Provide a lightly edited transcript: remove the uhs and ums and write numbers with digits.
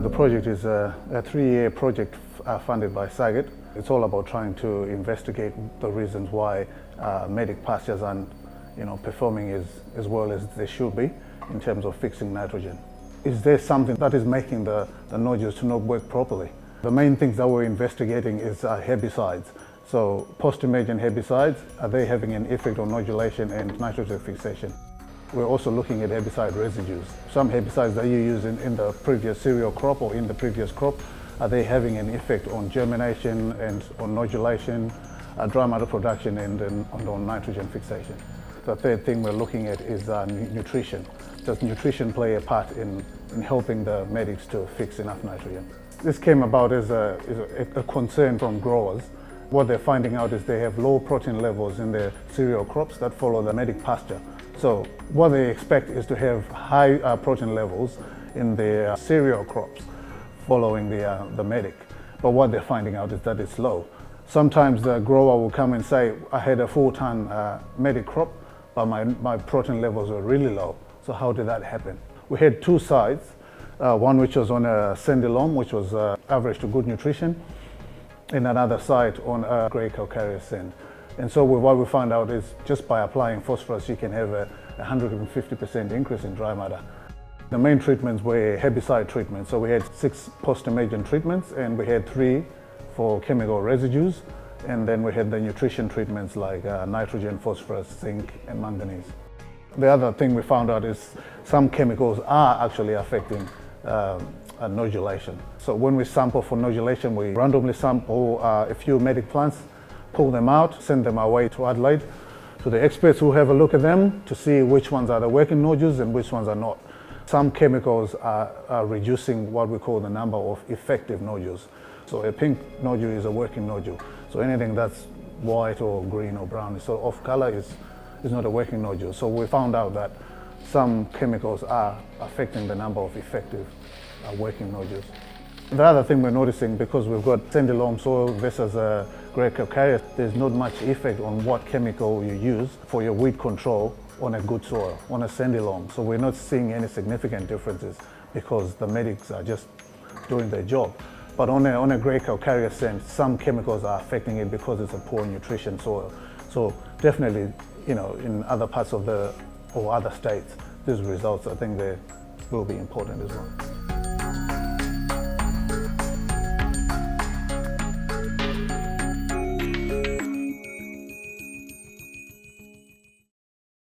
The project is a 3-year project funded by SAGIT. It's all about trying to investigate the reasons why medic pastures aren't performing as well as they should be in terms of fixing nitrogen. Is there something that is making the nodules to not work properly? The main things that we're investigating is herbicides. So post-emergent herbicides, are they having an effect on nodulation and nitrogen fixation? We're also looking at herbicide residues. Some herbicides that you use in the previous cereal crop or in the previous crop, are they having an effect on germination and on nodulation, dry matter production and on nitrogen fixation? The third thing we're looking at is nutrition. Does nutrition play a part in helping the medics to fix enough nitrogen? This came about as a concern from growers. What they're finding out is they have low protein levels in their cereal crops that follow the medic pasture. So what they expect is to have high protein levels in their cereal crops following the medic. But what they're finding out is that it's low. Sometimes the grower will come and say, I had a 4-ton medic crop, but my protein levels were really low. So how did that happen? We had 2 sites, one which was on a sandy loam, which was average to good nutrition, and another site on a grey calcareous sand. And so what we found out is just by applying phosphorus, you can have a 150% increase in dry matter. The main treatments were herbicide treatments. So we had 6 post-emergent treatments, and we had 3 for chemical residues. And then we had the nutrition treatments like nitrogen, phosphorus, zinc, and manganese. The other thing we found out is some chemicals are actually affecting nodulation. So when we sample for nodulation, we randomly sample a few medic plants, pull them out, send them away to Adelaide, to the experts who have a look at them to see which ones are the working nodules and which ones are not. Some chemicals are reducing what we call the number of effective nodules. So a pink nodule is a working nodule. So anything that's white or green or brown, so off color is not a working nodule. So we found out that some chemicals are affecting the number of effective working nodules. The other thing we're noticing, because we've got sandy loam soil versus grey calcareous, there's not much effect on what chemical you use for your weed control on a good soil, on a sandy loam. So we're not seeing any significant differences because the medics are just doing their job. But on a grey calcareous sand, some chemicals are affecting it because it's a poor nutrition soil. So definitely, in other parts of or other states, these results, I think they will be important as well.